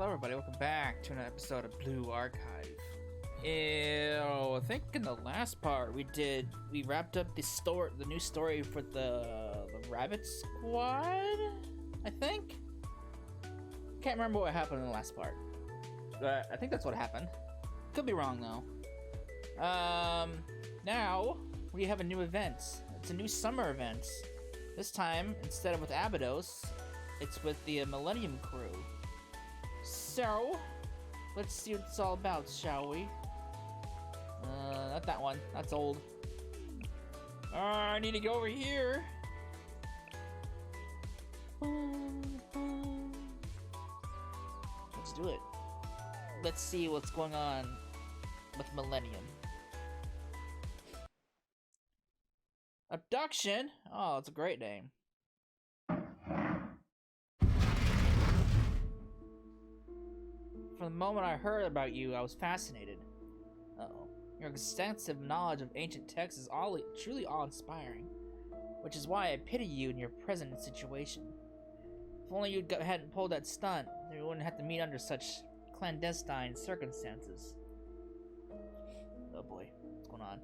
Hello everybody, welcome back to another episode of Blue Archive. I think in the last part we wrapped up the new story for the Rabbit Squad, I think? Can't remember what happened in the last part. But I think that's what happened. Could be wrong though. Now we have a new event. It's a new summer event. This time, instead of with Abydos, it's with the Millennium Crew. So, let's see what it's all about, shall we? Not that one. That's old. I need to go over here. Let's do it. Let's see what's going on with Millennium. Abduction? Oh, it's a great name. From the moment I heard about you, I was fascinated. Uh-oh. Your extensive knowledge of ancient texts is truly awe-inspiring, which is why I pity you in your present situation. If only you hadn't pulled that stunt, then we wouldn't have to meet under such clandestine circumstances. Oh boy, what's going on?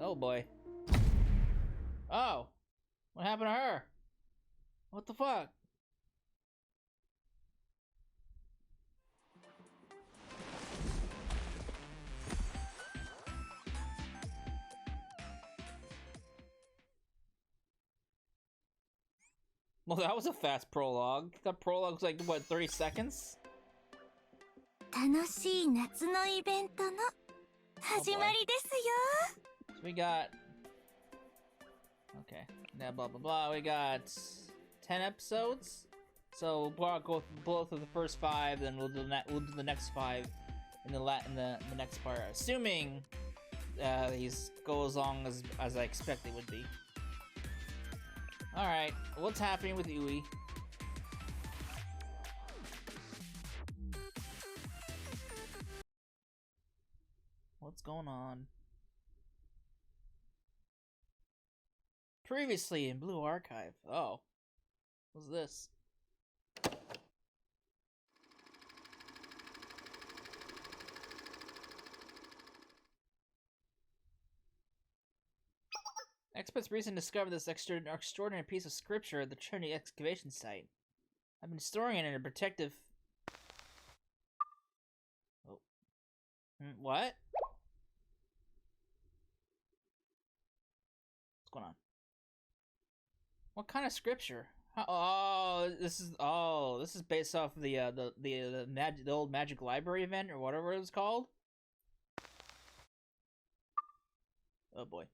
Oh boy. Oh! What happened to her? What the fuck? Well, that was a fast prologue. That prologue's like, what, 30 seconds? 楽しい夏のイベントの始まりですよ。 So we got... Okay. Now, blah, blah, blah. We got 10 episodes. So we'll go both of the first 5, then we'll do the next 5 in the next part. Assuming these go as long as I expect they would be. Alright, what's happening with Ui? What's going on? Previously in Blue Archive. Oh. What's this? Experts recently discovered this extraordinary piece of scripture at the Trinity excavation site. I've been storing it in a protective... Oh. What? What's going on? What kind of scripture? This is based off of the old Magic Library event or whatever it was called. Oh boy.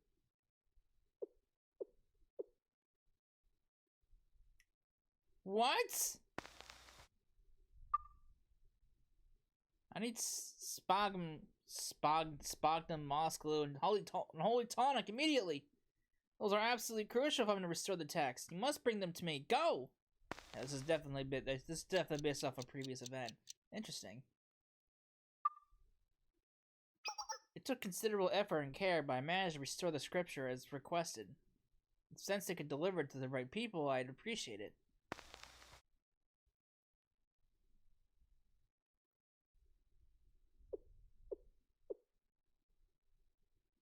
What? I need Spogdom, Moss Glue, and Holy Tonic immediately. Those are absolutely crucial if I'm going to restore the text. You must bring them to me. Go! Yeah, this is definitely based off a previous event. Interesting. It took considerable effort and care, but I managed to restore the scripture as requested. Since they could deliver it to the right people, I'd appreciate it.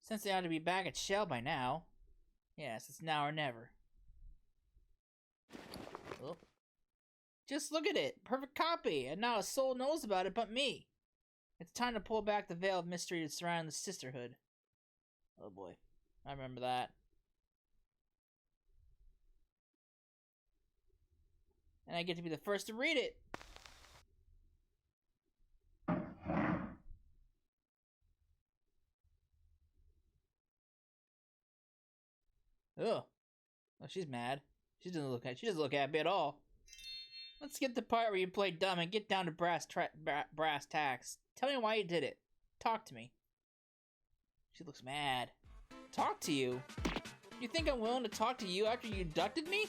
Since they ought to be back at Shell by now. Yes, it's now or never. Oh. Just look at it! Perfect copy! And not a soul knows about it but me! It's time to pull back the veil of mystery surrounding the sisterhood. Oh boy. I remember that. And I get to be the first to read it! Ugh. Oh, she's mad. She doesn't look happy at all. Let's get the part where you play dumb and get down to brass tacks. Tell me why you did it. Talk to me. She looks mad. Talk to you? You think I'm willing to talk to you after you abducted me?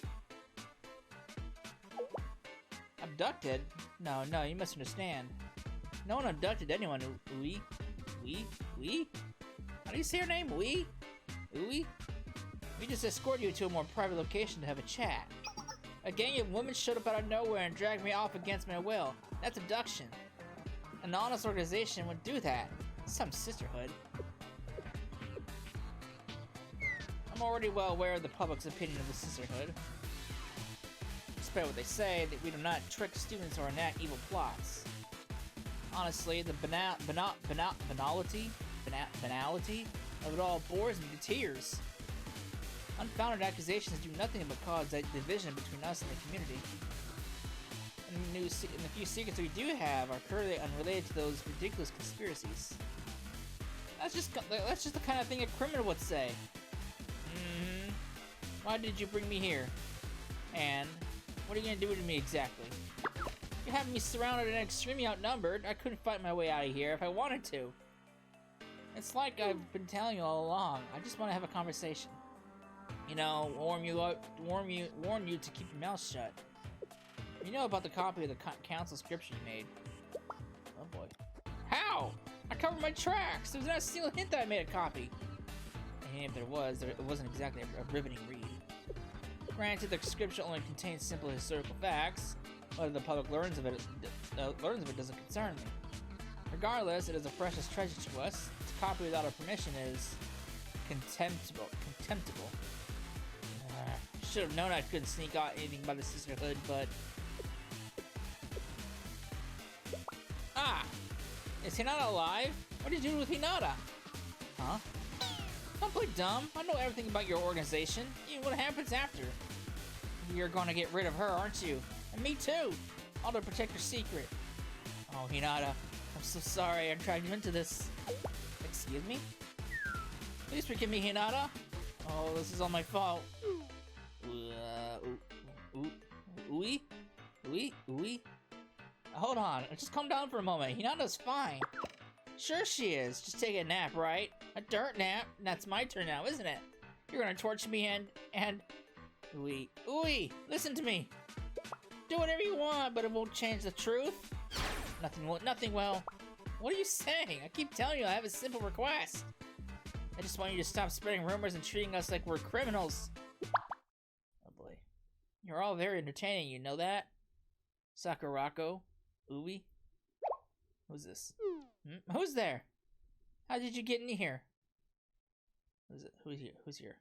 Abducted? No, you misunderstand. No one abducted anyone, Ui. We? How do you say her name? We? Ui? We just escorted you to a more private location to have a chat. A gang of women showed up out of nowhere and dragged me off against my will. That's abduction. An honest organization would do that. Some sisterhood. I'm already well aware of the public's opinion of the sisterhood. Despite what they say, that we do not trick students or enact evil plots. Honestly, the banality of it all bores me to tears. Unfounded accusations do nothing but cause that division between us and the community. And the few secrets we do have are currently unrelated to those ridiculous conspiracies. That's just the kind of thing a criminal would say. Why did you bring me here? And what are you gonna do to me exactly? You're having me surrounded and extremely outnumbered. I couldn't fight my way out of here if I wanted to. It's like I've been telling you all along. I just want to have a conversation. You know, warn you to keep your mouth shut. You know about the copy of the council scripture you made. Oh boy. How? I covered my tracks. There's not a single hint that I made a copy. And if there was, it wasn't exactly a riveting read. Granted, the scripture only contains simple historical facts. Whether the public learns of it doesn't concern me. Regardless, it is a precious treasure to us. To copy without our permission is contemptible. Should have known I couldn't sneak out anything by the sisterhood, but... Ah! Is Hinata alive? What did you do with Hinata? Huh? Don't play dumb. I know everything about your organization, even what happens after. You're gonna get rid of her, aren't you? And me too! All to protect your secret. Oh, Hinata, I'm so sorry I dragged you into this. Excuse me? Please forgive me, Hinata. Oh, this is all my fault. Hold on, just calm down for a moment. Hinata's fine. Sure she is. Just take a nap, right? A dirt nap? That's my turn now, isn't it? You're gonna torture me and... Ooey, listen to me. Do whatever you want, but it won't change the truth. Nothing will. What are you saying? I keep telling you I have a simple request. I just want you to stop spreading rumors and treating us like we're criminals. Oh boy. You're all very entertaining, you know that? Sakurako? Ubi? Who's this? Who's there? How did you get in here? Who's it? Who's here?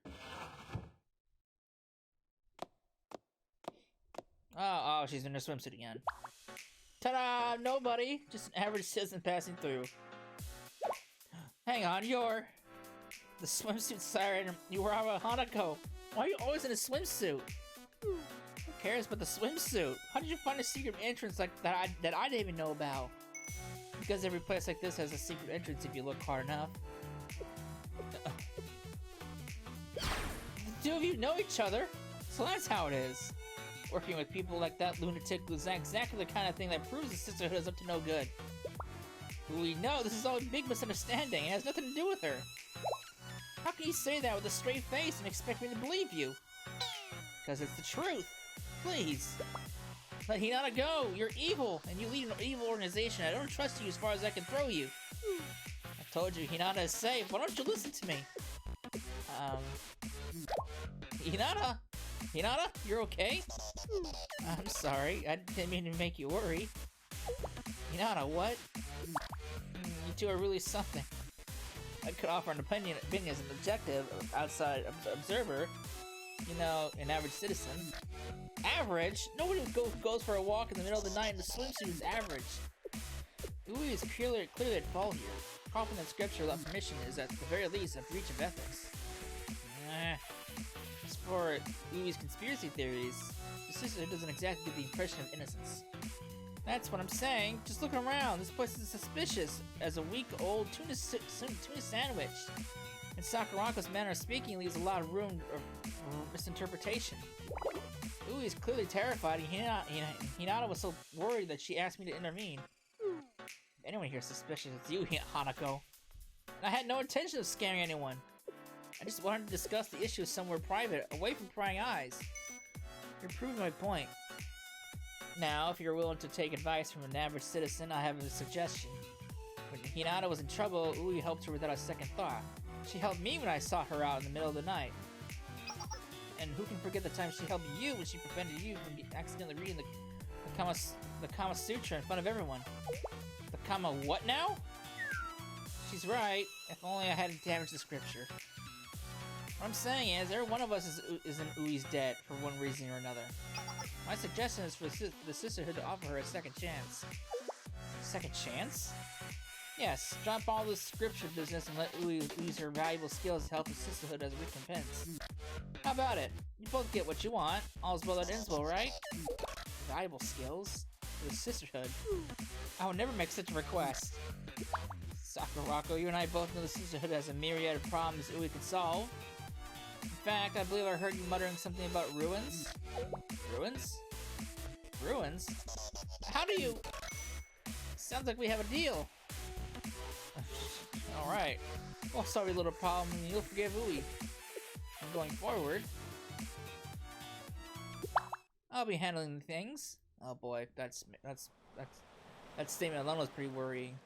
Oh, she's in her swimsuit again. Ta-da! Nobody! Just an average citizen passing through. Hang on, you're... The swimsuit siren, you were out of Hanako. Why are you always in a swimsuit? Who cares about the swimsuit? How did you find a secret entrance like that I didn't even know about? Because every place like this has a secret entrance if you look hard enough. The two of you know each other, so that's how it is. Working with people like that lunatic was exactly the kind of thing that proves the sisterhood is up to no good. We know this is all a big misunderstanding. It has nothing to do with her. How can you say that with a straight face and expect me to believe you? Because it's the truth. Please. Let Hinata go. You're evil, and you lead an evil organization. I don't trust you as far as I can throw you. I told you Hinata is safe. Why don't you listen to me? Hinata? Hinata? You're okay? I'm sorry. I didn't mean to make you worry. Hinata, what? You two are really something. I could offer an opinion as an objective, outside observer. You know, an average citizen. Average? Nobody who goes for a walk in the middle of the night in a swimsuit is average. Ui is clearly at fault here. Copying that scripture without permission is at the very least a breach of ethics. As for Ui's conspiracy theories, the sisterhood doesn't exactly give the impression of innocence. That's what I'm saying. Just look around. This place is suspicious as a week-old tuna sandwich. And Sakurako's manner of speaking leaves a lot of room for misinterpretation. Ui is clearly terrified, and Hinata was so worried that she asked me to intervene. If anyone here is suspicious, it's you, Hanako. I had no intention of scaring anyone. I just wanted to discuss the issue somewhere private, away from prying eyes. You're proving my point. Now, if you're willing to take advice from an average citizen, I have a suggestion. When Hinata was in trouble, Ui helped her without a second thought. She helped me when I sought her out in the middle of the night. And who can forget the time she helped you when she prevented you from accidentally reading the Kama Sutra in front of everyone? The Kama what now? She's right. If only I hadn't damaged the scripture. What I'm saying is, every one of us is in Ui's debt for one reason or another. My suggestion is for the sisterhood to offer her a second chance. Second chance? Yes, drop all this scripture business and let Ui use her valuable skills to help the sisterhood as a recompense. How about it? You both get what you want. All's well that ends well, right? Valuable skills? For the sisterhood? I would never make such a request. Sakurako, you and I both know the sisterhood has a myriad of problems Ui can solve. In fact, I believe I heard you muttering something about ruins. Ruins? Ruins? How do you... Sounds like we have a deal. Alright. Well, sorry little problem, you'll forgive Ui. And going forward, I'll be handling things. Oh boy, that statement alone was pretty worrying.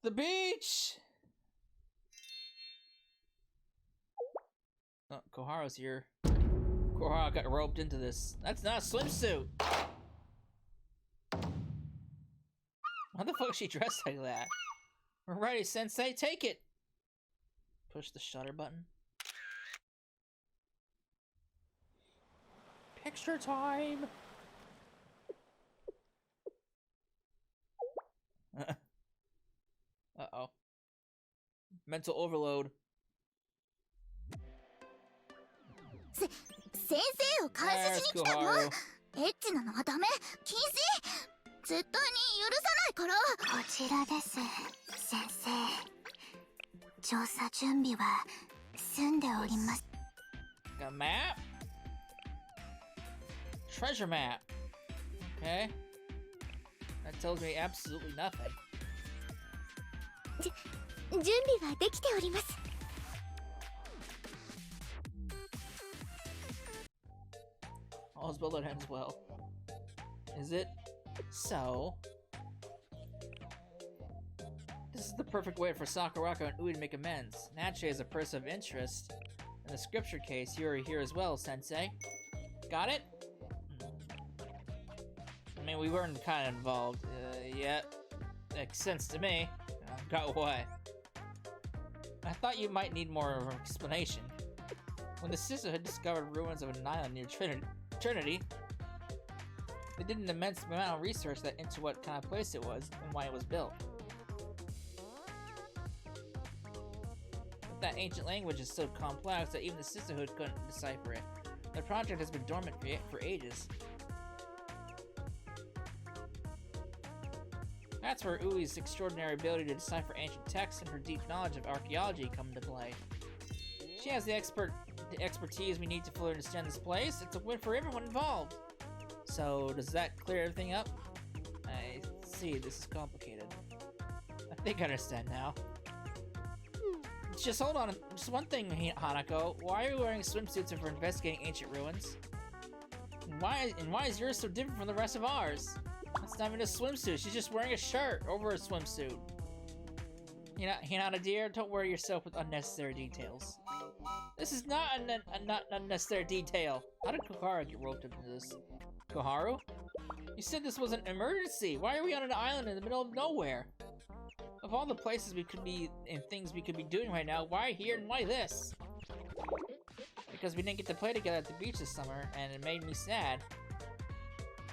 The beach! Oh, Koharu's here. Koharu got roped into this. That's not a swimsuit! Why the fuck is she dressed like that? We're ready, Sensei, take it! Push the shutter button. Picture time! Uh-oh. Mental overload. 先生を監視しに来たの。エッチなのはダメ。禁止。絶対に許さないから。こちらです、先生。調査準備は済んでおります。Got a map? Treasure map. Okay. That tells me absolutely nothing. 準備はできております。All's well that ends well. Is it? So... This is the perfect way for Sakurako and Ui to make amends. Naturally, as a person of interest, in the scripture case, you are here as well, Sensei. Got it? I mean, we weren't kind of involved. Yeah. Makes sense to me. Got what? I thought you might need more of an explanation. When the sisterhood discovered ruins of an island near Trinity, they did an immense amount of research into what kind of place it was and why it was built. But that ancient language is so complex that even the sisterhood couldn't decipher it. The project has been dormant for ages. That's where Ui's extraordinary ability to decipher ancient texts and her deep knowledge of archaeology come into play. She has the expertise we need to fully understand this place. It's a win for everyone involved. So, does that clear everything up? I see, this is complicated. I think I understand now. Just hold on, just one thing, Hanako. Why are you wearing swimsuits if we're investigating ancient ruins? And why is yours so different from the rest of ours? It's not even a swimsuit, she's just wearing a shirt over a swimsuit. Hinata dear, don't worry yourself with unnecessary details. This is not an unnecessary detail. How did Koharu get roped into this? Koharu? You said this was an emergency. Why are we on an island in the middle of nowhere? Of all the places we could be and things we could be doing right now, why here and why this? Because we didn't get to play together at the beach this summer, and it made me sad.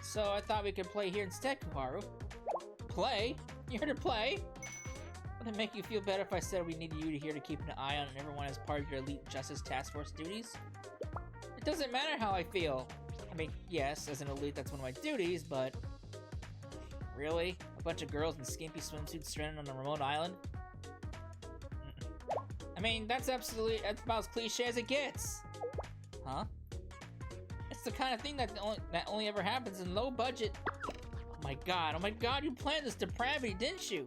So I thought we could play here instead, Koharu. Play? You heard her play? Would it make you feel better if I said we needed you here to keep an eye on everyone as part of your Elite Justice Task Force duties? It doesn't matter how I feel. I mean, yes, as an elite that's one of my duties, but... Really? A bunch of girls in skimpy swimsuits stranded on a remote island? I mean, that's about as cliche as it gets. Huh? It's the kind of thing that only ever happens in low budget. Oh my god, you planned this depravity, didn't you?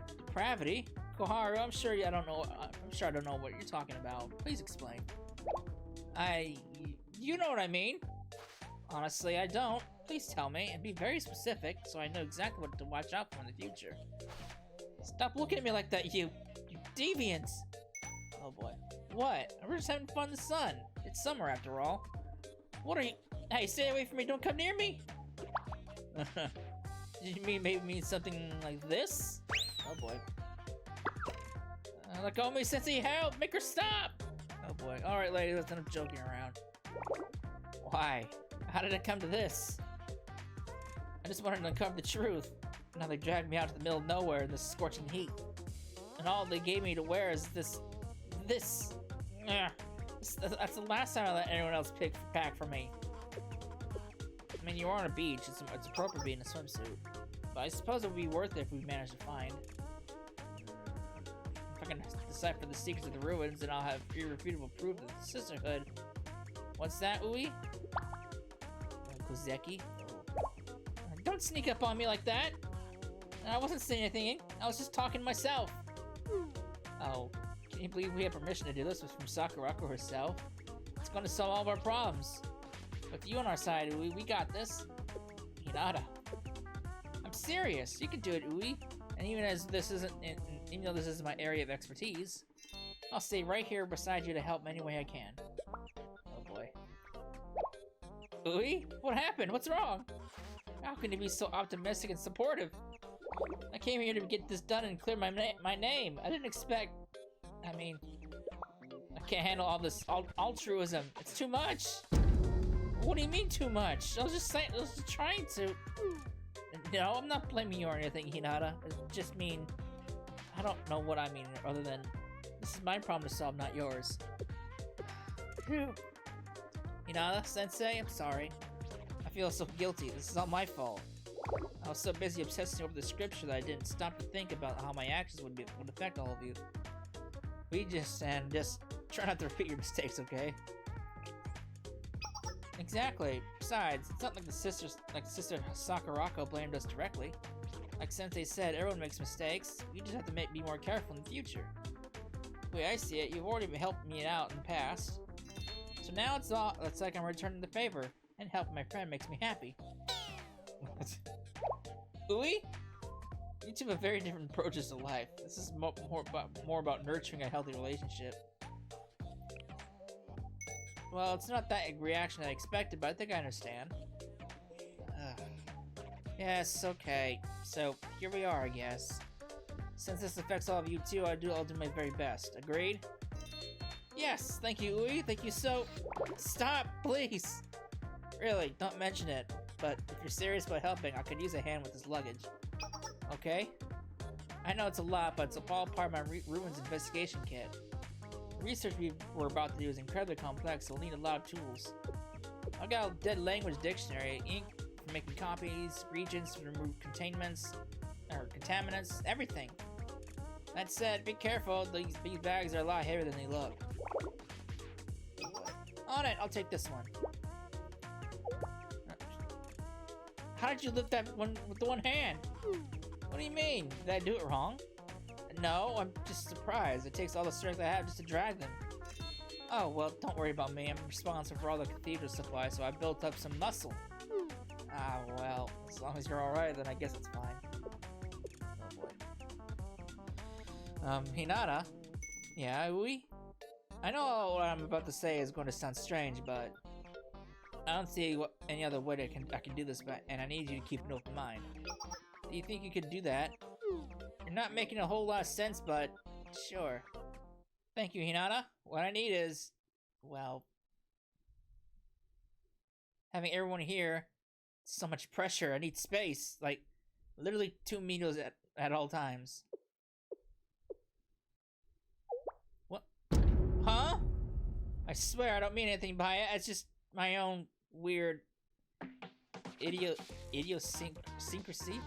Depravity? Koharu, I'm sure I don't know what you're talking about. Please explain. You know what I mean. Honestly, I don't. Please tell me, and be very specific, so I know exactly what to watch out for in the future. Stop looking at me like that, you deviants! Oh boy. What? We're just having fun in the sun. It's summer after all. What are you? Hey, stay away from me, don't come near me! Did you maybe mean something like this? Oh boy. Let go of me, Sensei, help! Make her stop! Oh boy. Alright, lady, let's end up joking around. Why? How did it come to this? I just wanted to uncover the truth. Now they dragged me out to the middle of nowhere in this scorching heat. And all they gave me to wear is this. That's the last time I let anyone else pack for me. I mean, you are on a beach. It's appropriate to be in a swimsuit. But I suppose it would be worth it if we managed to find. If I can decipher the secrets of the ruins, then I'll have irrefutable proof of the sisterhood. What's that, Ui? Kozeki? Don't sneak up on me like that! I wasn't saying anything. I was just talking to myself. Oh, can you believe we have permission to do this from Sakurako herself? It's going to solve all of our problems. With you on our side, Ui, we got this. Hinata. I'm serious. You can do it, Ui. And even though this isn't my area of expertise, I'll stay right here beside you to help any way I can. Oh boy. Ui? What happened? What's wrong? How can you be so optimistic and supportive? I came here to get this done and clear my name. I didn't expect... I mean... I can't handle all this altruism. It's too much. What do you mean too much? I was just trying to... No, I'm not blaming you or anything, Hinata. I just mean... I don't know what I mean other than... This is my problem to solve, not yours. Phew. Hinata, Sensei, I'm sorry. I feel so guilty. This is all my fault. I was so busy obsessing over the scripture that I didn't stop to think about how my actions would affect all of you. We just try not to repeat your mistakes, okay? Exactly. Besides, it's not like Sister Sakurako blamed us directly. Like Sensei said, everyone makes mistakes. You just have to be more careful in the future. The way I see it, you've already helped me out in the past. So now it's like I'm returning the favor, and helping my friend makes me happy. Ui? You two have very different approaches to life. This is more about nurturing a healthy relationship. Well, it's not that reaction I expected, but I think I understand. Yes, okay. So, here we are, I guess. Since this affects all of you too, I'll do my very best. Agreed? Yes, thank you, Ui. Thank you so... Stop, please! Really, don't mention it. But if you're serious about helping, I could use a hand with this luggage. Okay? I know it's a lot, but it's all part of my ruins investigation kit. The research we're about to do is incredibly complex, so we'll need a lot of tools. I've got a dead language dictionary, ink for making copies, regions to remove contaminants, everything. That said, be careful, these bags are a lot heavier than they look. On it, I'll take this one. How did you lift that one with the one hand? What do you mean? Did I do it wrong? No, I'm just surprised. It takes all the strength I have just to drag them. Oh, well, don't worry about me. I'm responsible for all the cathedral supplies, so I built up some muscle. Ah, well, as long as you're alright, then I guess it's fine. Oh boy. Hinata? Yeah, Ui? I know what I'm about to say is going to sound strange, but I don't see any other way I can do this, and I need you to keep an open mind. Do you think you could do that? You're not making a whole lot of sense, but sure. Thank you, Hinata. What I need is, well, having everyone here, so much pressure. I need space, like literally 2 meters at all times. What? Huh? I swear I don't mean anything by it. It's just my own weird idiosyncrasy.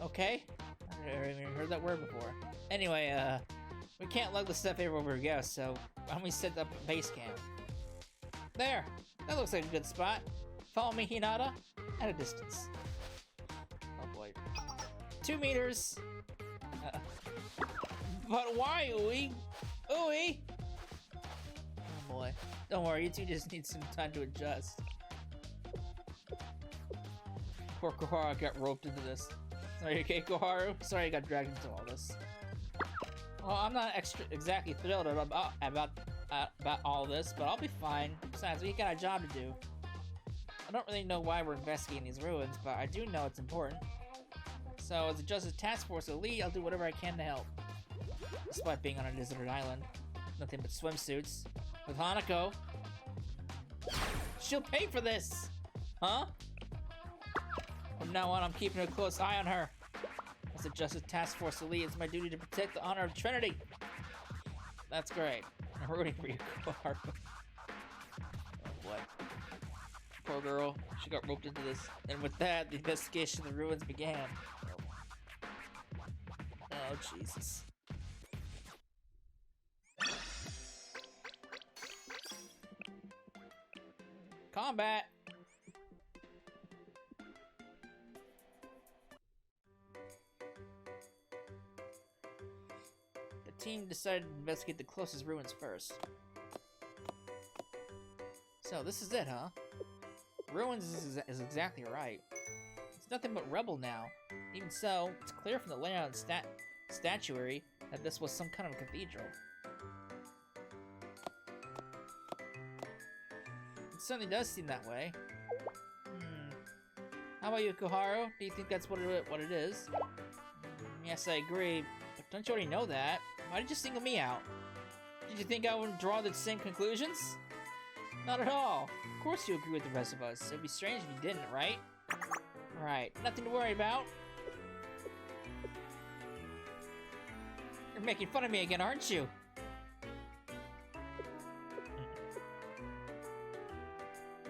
Okay? I've never even heard that word before. Anyway, we can't lug the stuff everywhere we go, so why don't we set up a base camp? There! That looks like a good spot. Follow me, Hinata, at a distance. Oh boy. 2 meters! But why, Ui? Ui! Oh boy. Don't worry, you two just need some time to adjust. Poor Koharu got roped into this. Are you okay, Koharu? Sorry I got dragged into all this. Well, I'm not exactly thrilled about all this, but I'll be fine. Besides, we got a job to do. I don't really know why we're investigating these ruins, but I do know it's important. So, as a Justice Task Force elite, I'll do whatever I can to help. Despite being on a deserted island. Nothing but swimsuits. With Hanako. She'll pay for this! Huh? From now on, I'm keeping a close eye on her. As a Justice Task Force elite, it's my duty to protect the honor of Trinity. That's great. I'm rooting for you, Koharu. Oh boy. Poor girl. She got roped into this. And with that, the investigation of the ruins began. Oh, Jesus. Combat! The team decided to investigate the closest ruins first. So, this is it, huh? Ruins is exactly right. It's nothing but rubble now. Even so, it's clear from the layout and statuary that this was some kind of cathedral. It certainly does seem that way. How about you, Koharu? Do you think that's what it is? Yes, I agree. But don't you already know that? Why did you single me out? Did you think I wouldn't draw the same conclusions? Not at all. Of course you agree with the rest of us. It'd be strange if you didn't, right? Right. Nothing to worry about. You're making fun of me again, aren't you?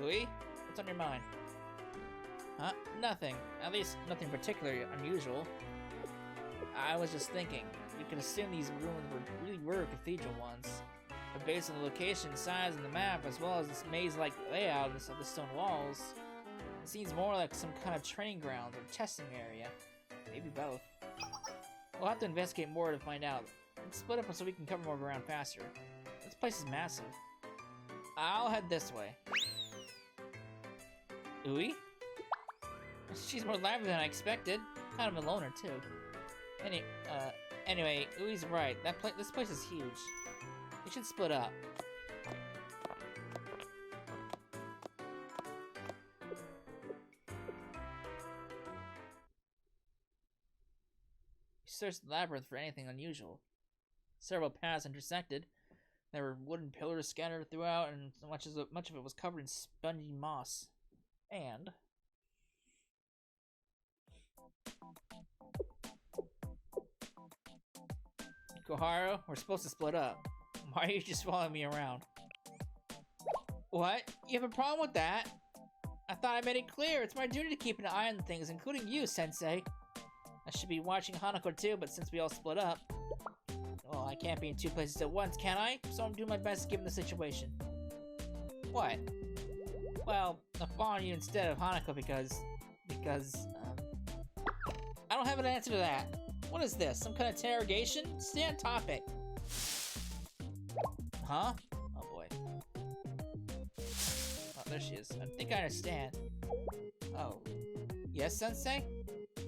Louis? What's on your mind? Huh? Nothing. At least nothing particularly unusual. I was just thinking, you could assume these ruins really were cathedral ones. But based on the location, size, and the map, as well as this maze-like layout of the stone walls, it seems more like some kind of training grounds or testing area. Maybe both. We'll have to investigate more to find out. Let's split up so we can cover more ground faster. This place is massive. I'll head this way. Ui? She's more lively than I expected. Kind of a loner, too. Anyway, Ui's right. This place is huge. We should split up. We searched the labyrinth for anything unusual. Several paths intersected. There were wooden pillars scattered throughout, and much of it was covered in spongy moss. And Koharu, we're supposed to split up. Why are you just following me around? What? You have a problem with that? I thought I made it clear. It's my duty to keep an eye on things, including you, Sensei. I should be watching Hanako too, but since we all split up, well, I can't be in two places at once, can I? So I'm doing my best given the situation. What? Well, I'm following you instead of Hanako because, I don't have an answer to that. What is this? Some kind of interrogation? Stay on topic. Huh? Oh boy. Oh, there she is. I think I understand. Oh. Yes, Sensei?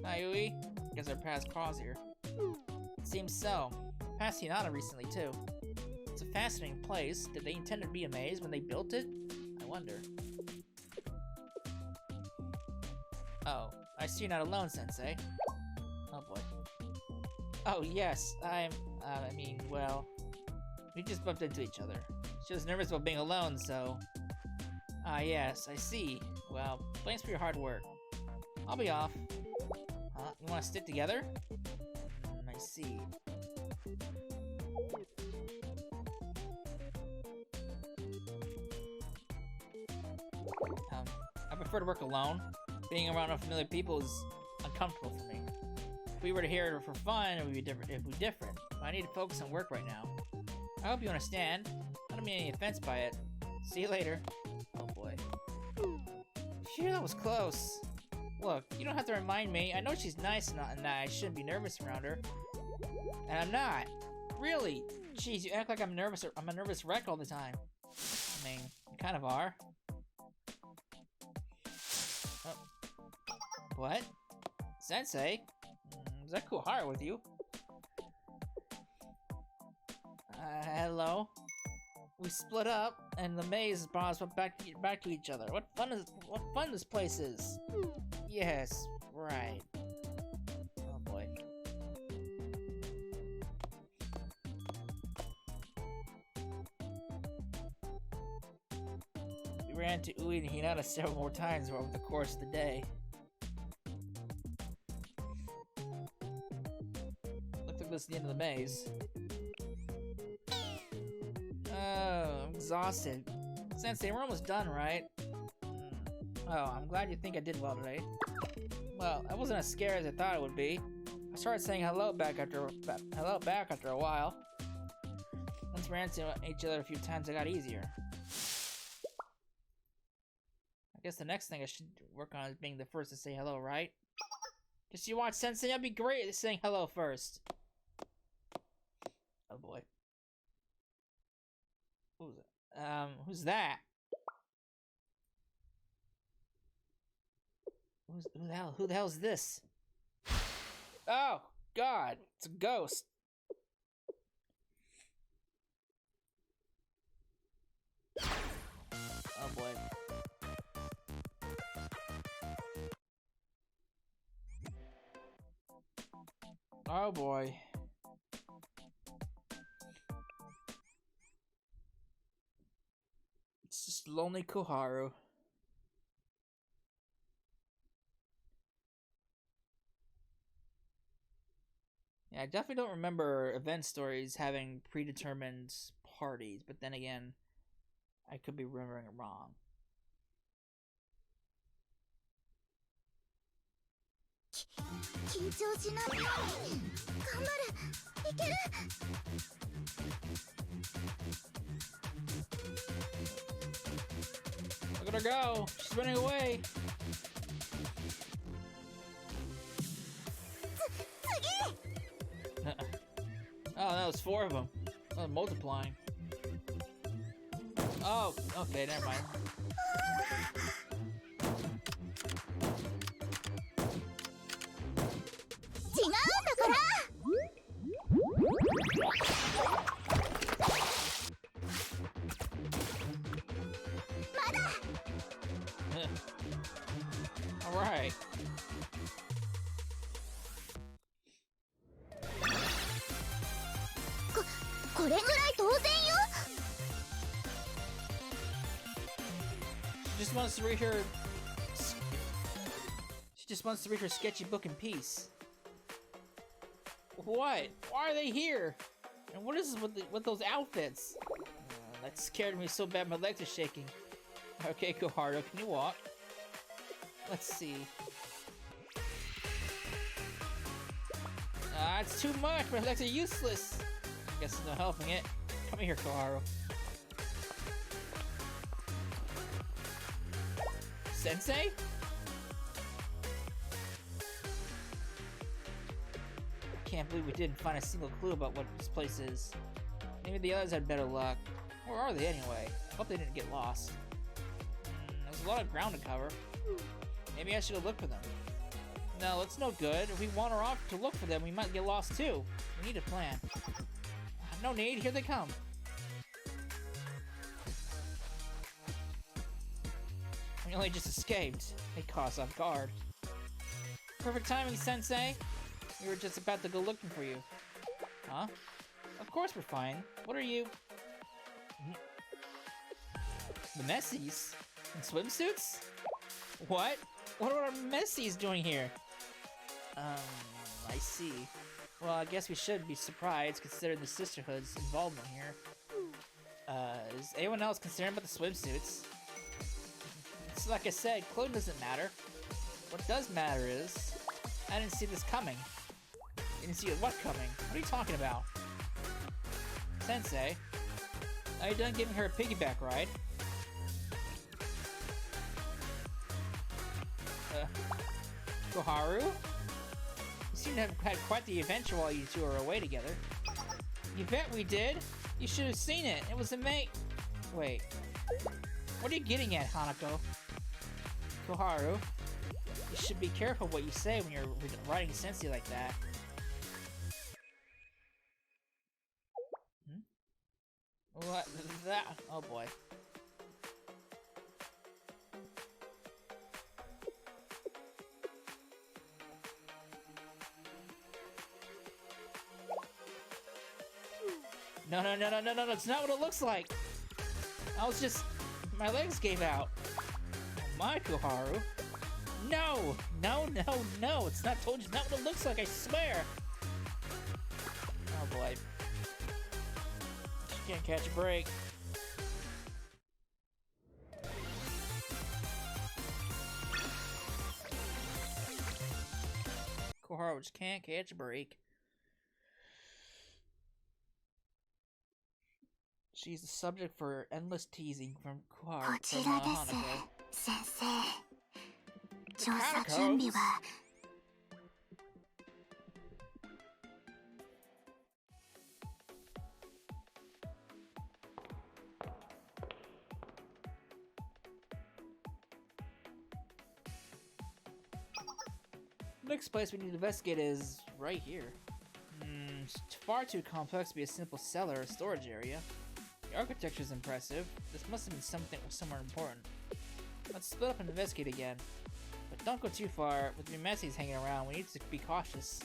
Hi, Ui. Guess our paths cross here. It seems so. Passed Hinata recently, too. It's a fascinating place. Did they intend to be a maze when they built it? I wonder. Oh, I see you're not alone, Sensei. Oh boy. Oh yes, I mean, well, we just bumped into each other. She was nervous about being alone, so... Ah yes, I see. Well, thanks for your hard work. I'll be off. Huh? You wanna stick together? I see. I prefer to work alone. Being around unfamiliar people is uncomfortable for me. If we were to hear it for fun, it would be different. But I need to focus on work right now. I hope you understand. I don't mean any offense by it. See you later. Oh boy. Phew, that was close. Look, you don't have to remind me. I know she's nice and that I shouldn't be nervous around her. And I'm not. Really. Jeez, you act like I'm a nervous wreck all the time. I mean, you kind of are. Oh. What? Sensei? Is that Koharu with you? Hello? We split up, and the maze brought us back to each other. What fun this place is! Yes, right. Oh boy. We ran into Ui and Hinata several more times over the course of the day. Looks like this is the end of the maze. Oh, I'm exhausted. Sensei, we're almost done, right? Oh, I'm glad you think I did well today. Well, I wasn't as scared as I thought it would be. I started saying hello back after a while. Once we ran into each other a few times, it got easier. I guess the next thing I should work on is being the first to say hello, right? Just you watch, Sensei, that'd be great at saying hello first. Oh boy. Who's that? Who the hell is this? Oh, God, it's a ghost. Oh boy. Oh boy. It's just lonely Koharu. Yeah, I definitely don't remember event stories having predetermined parties, but then again, I could be remembering it wrong. Look at her go! She's running away! Oh, that was 4 of them. Oh, multiplying. Oh, okay, never mind. All right. She just wants to read her sketchy book in peace. What? Why are they here? And what is this with those outfits? That scared me so bad my legs are shaking. Okay, Koharu, can you walk? Let's see. It's too much. My legs are useless. I guess there's no helping it. Come here, Koharu. Sensei? I can't believe we didn't find a single clue about what this place is. Maybe the others had better luck. Where are they anyway? Hope they didn't get lost. There's a lot of ground to cover. Maybe I should go look for them. No, it's no good. If we wander off to look for them, we might get lost too. We need a plan. No need, here they come. We only just escaped. They caught us off guard. Perfect timing, Sensei. We were just about to go looking for you. Huh? Of course we're fine. What are you? The Messies? In swimsuits? What? What are Messies doing here? I see. Well, I guess we should be surprised considering the Sisterhood's involvement here. Is anyone else concerned about the swimsuits? It's like I said, clothing doesn't matter. What does matter is, I didn't see this coming. You didn't see what coming? What are you talking about? Sensei, are you done giving her a piggyback ride? Koharu? You seem to have had quite the adventure while you two are away together. You bet we did! You should have seen it! It was amazing! Wait. What are you getting at, Hanako? Koharu, you should be careful what you say when you're writing Sensei like that. No, no, no, no, no, no, no, it's not what it looks like! I was just... my legs gave out. Oh my, Koharu. No! No, no, no! It's not told you not what it looks like, I swear! Oh boy. She can't catch a break. Koharu just can't catch a break. She's the subject for endless teasing from Koharu from Hanako. Catacombs? The next place we need to investigate is right here. It's far too complex to be a simple cellar or storage area. The architecture is impressive. This must have been something somewhere important. Let's split up and investigate again. But don't go too far. With the Messies hanging around, we need to be cautious.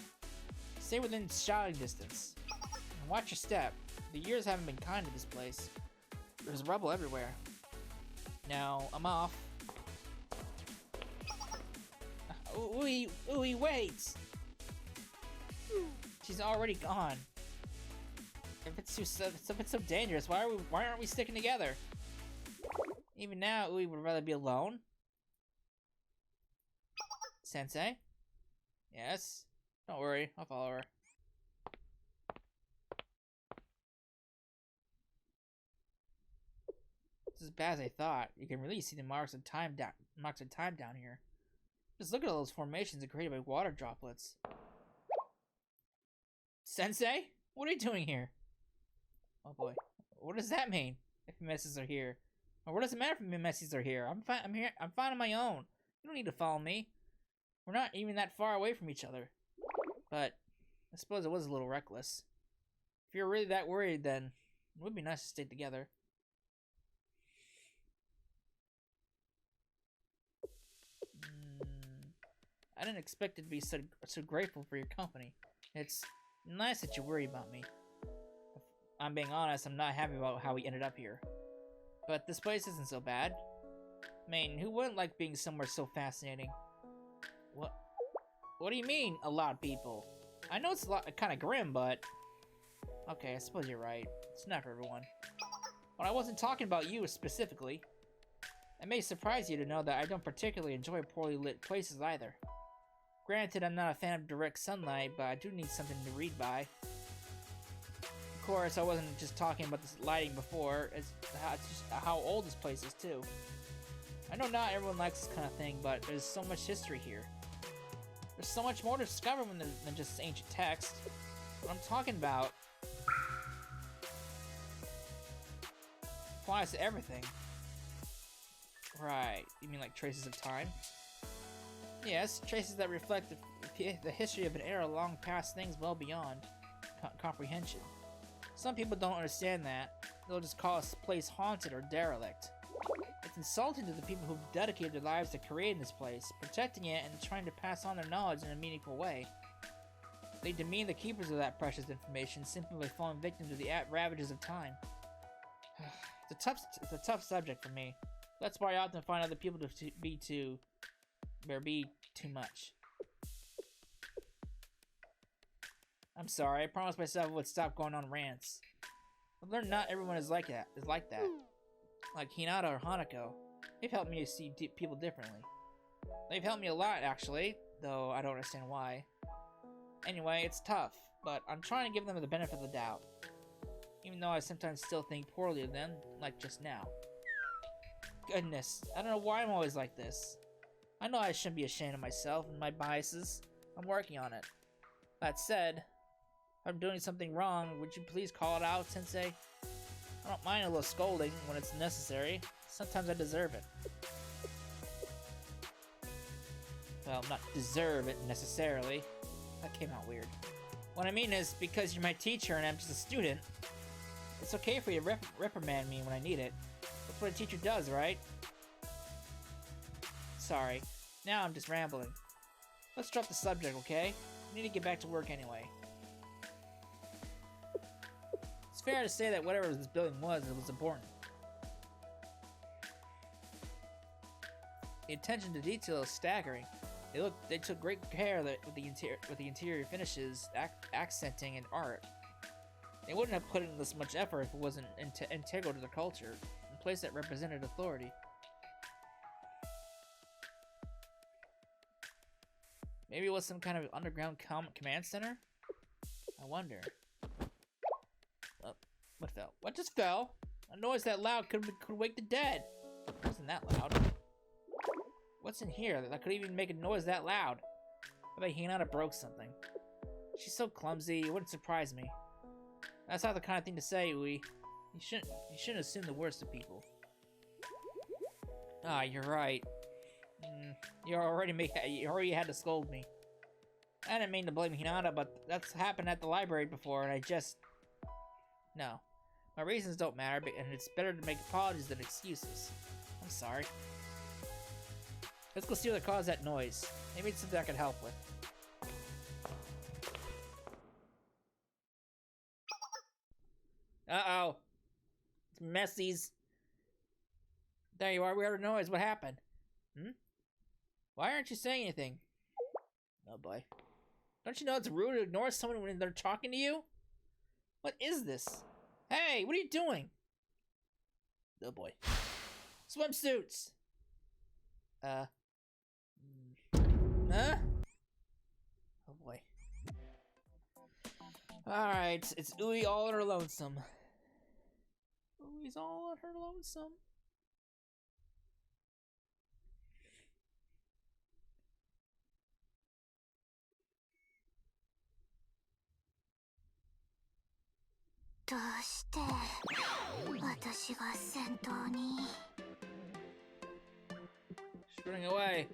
Stay within shouting distance. And watch your step. The years haven't been kind to this place. There's rubble everywhere. Now, I'm off. Ooey, wait! She's already gone. If it's so dangerous, why aren't we sticking together? Even now, Ooey would rather be alone. Sensei? Yes? Don't worry, I'll follow her. It's as bad as I thought. You can really see the marks of time down here. Just look at all those formations created by water droplets. Sensei? What are you doing here? Oh boy. What does that mean? If Messies are here. Or what does it matter if Messies are here? I'm fine. I'm here. I'm fine on my own. You don't need to follow me. We're not even that far away from each other. But I suppose it was a little reckless. If you're really that worried, then it would be nice to stay together. I didn't expect it to be so grateful for your company. It's nice that you worry about me. If I'm being honest, I'm not happy about how we ended up here. But this place isn't so bad. I mean, who wouldn't like being somewhere so fascinating? What do you mean, a lot of people? I know it's kind of grim, but... Okay, I suppose you're right. It's not for everyone. But I wasn't talking about you specifically. It may surprise you to know that I don't particularly enjoy poorly lit places either. Granted, I'm not a fan of direct sunlight, but I do need something to read by. Of course, I wasn't just talking about this lighting before, it's just how old this place is too. I know not everyone likes this kind of thing, but there's so much history here. There's so much more to discover than just ancient text. What I'm talking about applies to everything. Right, you mean like traces of time? Yes, traces that reflect the history of an era long past things well beyond comprehension. Some people don't understand that. They'll just call this place haunted or derelict. It's insulting to the people who've dedicated their lives to creating this place, protecting it, and trying to pass on their knowledge in a meaningful way. They demean the keepers of that precious information simply by falling victim to the ravages of time. It's a tough subject for me. That's why I often find other people to be too much. I'm sorry, I promised myself I would stop going on rants. I've learned not everyone is like that. Like Hinata or Hanako. They've helped me to see people differently. They've helped me a lot, actually, though I don't understand why. Anyway, it's tough, but I'm trying to give them the benefit of the doubt. Even though I sometimes still think poorly of them, like just now. Goodness, I don't know why I'm always like this. I know I shouldn't be ashamed of myself and my biases. I'm working on it. That said, if I'm doing something wrong, would you please call it out, Sensei? I don't mind a little scolding when it's necessary. Sometimes I deserve it. Well, not deserve it necessarily. That came out weird. What I mean is, because you're my teacher and I'm just a student, it's okay for you to reprimand me when I need it. That's what a teacher does, right? Sorry. Now I'm just rambling. Let's drop the subject, okay? We need to get back to work anyway. As fair to say that whatever this building was, it was important. The attention to detail is staggering. They took great care with the interior finishes, accenting, and art. They wouldn't have put in this much effort if it wasn't integral to their culture, a place that represented authority. Maybe it was some kind of underground command center? I wonder. Oh, what fell? What just fell? A noise that loud could wake the dead. It wasn't that loud. What's in here that could even make a noise that loud? I bet Hinata broke something. She's so clumsy, it wouldn't surprise me. That's not the kind of thing to say, Ui. You shouldn't assume the worst of people. Ah, you're right. You already had to scold me. I didn't mean to blame Hinata, but that's happened at the library before, and I just... No. My reasons don't matter, and it's better to make apologies than excuses. I'm sorry. Let's go see what caused that noise. Maybe it's something I could help with. Uh-oh. It's Messies. There you are. We heard a noise. What happened? Why aren't you saying anything? Oh boy. Don't you know it's rude to ignore someone when they're talking to you? What is this? Hey, what are you doing? Oh boy. Swimsuits! Huh? Oh boy. Alright, it's Ui all on her lonesome. Ui's all on her lonesome. She's running away.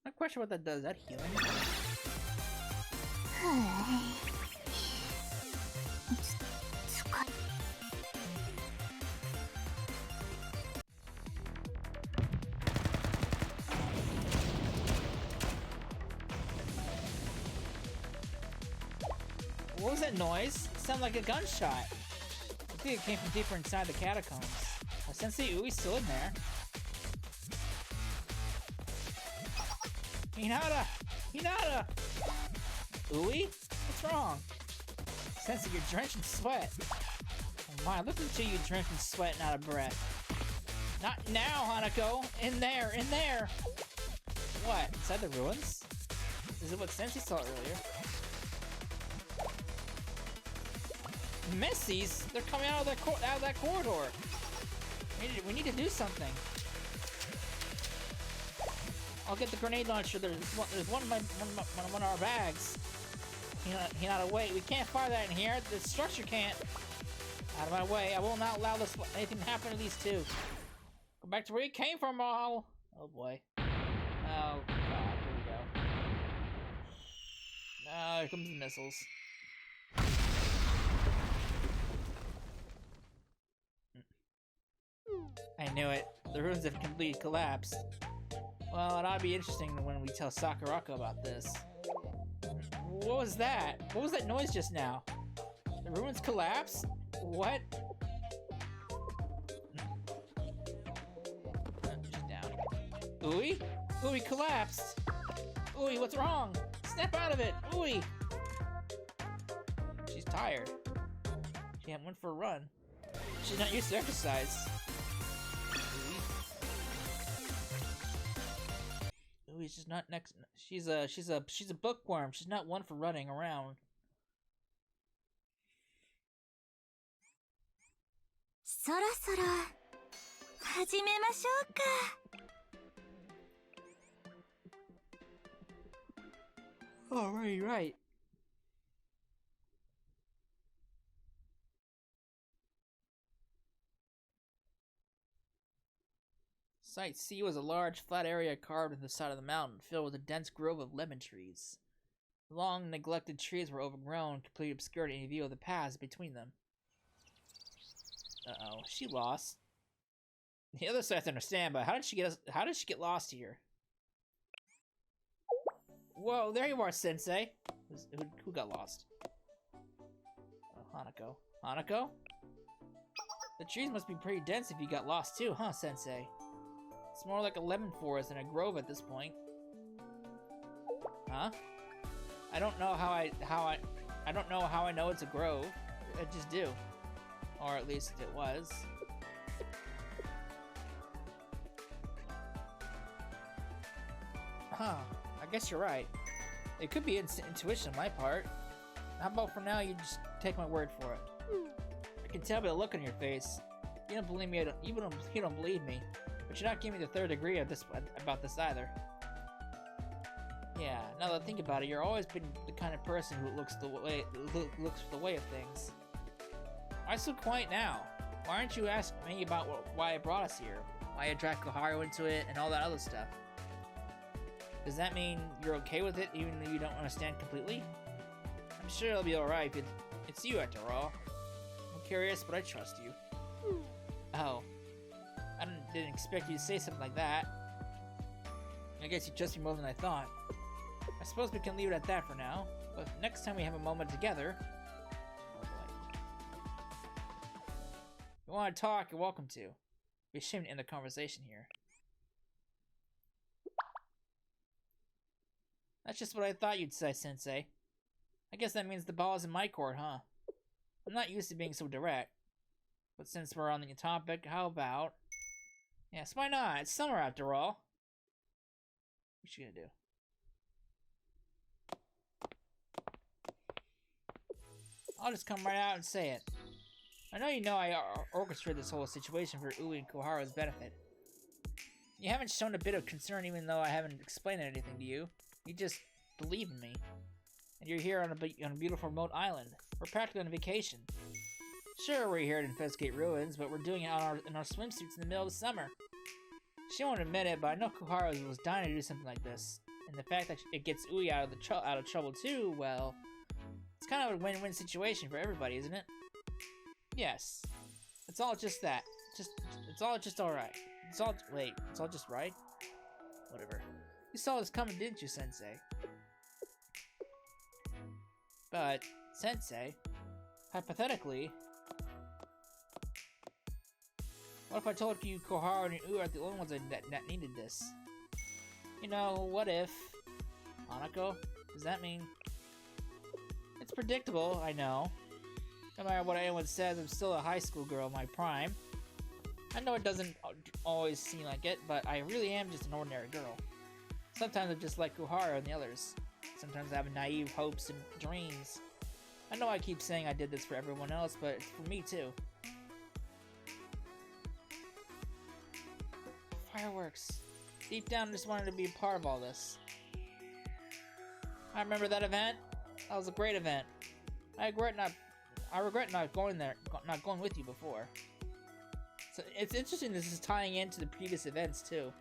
Not quite sure what that does. Is that healing? What was that noise? It sounded like a gunshot. I think it came from deeper inside the catacombs. Sensei Ui's still in there. Hinata! Hinata! Ui? What's wrong? Sensei, you're drenched in sweat. Oh my, listen to you drenched in sweat and out of breath. Not now, Hanako! In there! In there! What? Inside the ruins? Is it what Sensei saw earlier? Messies? They're coming out of that corridor. We need to do something. I'll get the grenade launcher. There's one in our bags. Hinata, wait. We can't fire that in here. The structure can't. Out of my way. I will not allow anything to happen to these two. Go back to where you came from, all. Oh boy. Oh god. Here we go. Oh, here comes the missiles. I knew it. The ruins have completely collapsed. Well, it ought to be interesting when we tell Sakurako about this. What was that? What was that noise just now? The ruins collapsed? What? She's down. Ui? Ui collapsed! Ui, what's wrong? Snap out of it! Ui! She's tired. She went for a run. She's not used to exercise. Ui's just not next. She's a bookworm. She's not one for running around. 始めましょうか。Oh, right. Site C was a large, flat area carved in the side of the mountain, filled with a dense grove of lemon trees. The long, neglected trees were overgrown, completely obscured any view of the paths between them. Uh-oh, she lost. The other side has to understand, but how did she get lost here? Whoa, there you are, Sensei. Who got lost? Oh, Hanako. Hanako? The trees must be pretty dense if you got lost too, huh, Sensei? It's more like a lemon forest than a grove at this point. Huh? I don't know how I know it's a grove. I just do. Or at least it was. Huh. I guess you're right. It could be intuition on my part. How about for now you just take my word for it? I can tell by the look on your face. You don't believe me. You don't believe me. But you're not giving me the third degree of about this either. Yeah. Now that I think about it, you're always been the kind of person who looks for the way of things. Why so quiet now? Why aren't you asking me about why I brought us here? Why I dragged Koharu into it and all that other stuff? Does that mean you're okay with it even though you don't understand completely? I'm sure it'll be alright. It's you after all. I'm curious, but I trust you. Oh. I didn't expect you to say something like that. I guess you trust me more than I thought. I suppose we can leave it at that for now. But next time we have a moment together... Oh boy. If you want to talk, you're welcome to. Be ashamed to end the conversation here. That's just what I thought you'd say, Sensei. I guess that means the ball is in my court, huh? I'm not used to being so direct. But since we're on the topic, how about... Yes, why not? It's summer after all. What you gonna do? I'll just come right out and say it. I know you know I orchestrated this whole situation for Ui and Koharu's benefit. You haven't shown a bit of concern even though I haven't explained anything to you. You just believe in me. And you're here on a beautiful remote island. We're practically on vacation. Sure, we're here to investigate ruins, but we're doing it in our swimsuits in the middle of the summer. She won't admit it, but I know Koharu was dying to do something like this. And the fact that it gets Ui out of trouble too, well... It's kind of a win-win situation for everybody, isn't it? Yes. It's all just that. It's all just alright. It's all just right? Whatever. You saw this coming, didn't you, Sensei? But, Sensei, hypothetically, what if I told you Koharu and Ui are the only ones that needed this? You know, what if... Hanako? Does that mean... It's predictable, I know. No matter what anyone says, I'm still a high school girl in my prime. I know it doesn't always seem like it, but I really am just an ordinary girl. Sometimes I'm just like Koharu and the others. Sometimes I have naive hopes and dreams. I know I keep saying I did this for everyone else, but it's for me too. Fireworks. Deep down I just wanted to be a part of all this. I remember that event. That was a great event. I regret not going with you before. So it's interesting this is tying into the previous events too.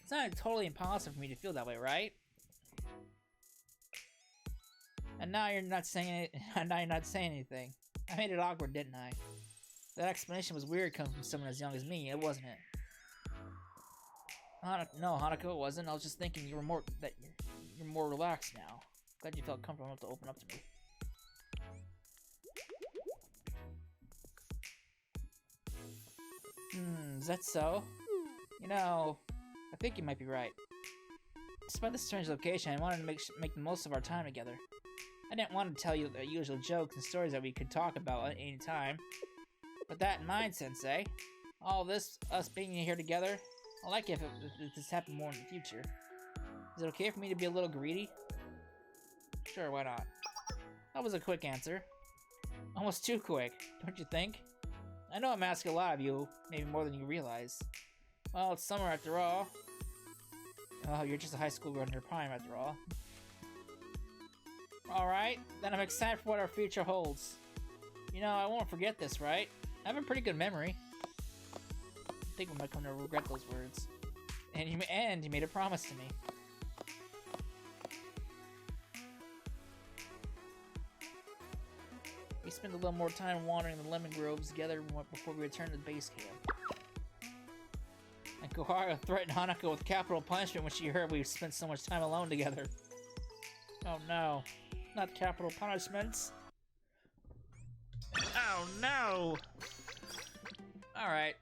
It's not totally impossible for me to feel that way, right? And now you're not saying anything. I made it awkward, didn't I? That explanation was weird coming from someone as young as me, wasn't it? No, Hanako, it wasn't. I was just thinking you're more relaxed now. Glad you felt comfortable enough to open up to me. Is that so? You know, I think you might be right. Despite the strange location, I wanted to make the most of our time together. I didn't want to tell you the usual jokes and stories that we could talk about at any time. With that in mind, Sensei, all this, us being here together, I'd like if this happened more in the future. Is it okay for me to be a little greedy? Sure, why not? That was a quick answer. Almost too quick, don't you think? I know I'm asking a lot of you, maybe more than you realize. Well, it's summer after all. Oh, you're just a high school girl in your prime after all. Alright, then I'm excited for what our future holds. You know, I won't forget this, right? I have a pretty good memory. I think we might come to regret those words. And you made a promise to me. We spent a little more time wandering the lemon groves together before we returned to the base camp. And Koharu threatened Hanako with capital punishment when she heard we spent so much time alone together. Oh no, not capital punishments. Oh no! Alright.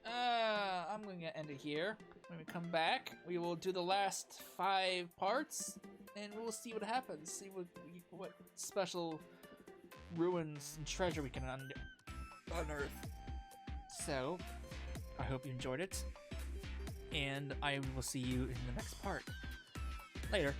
I'm going to end it here. When we come back, we will do the last 5 parts, and we'll see what happens. See what special ruins and treasure we can unearth. So, I hope you enjoyed it, and I will see you in the next part. Later.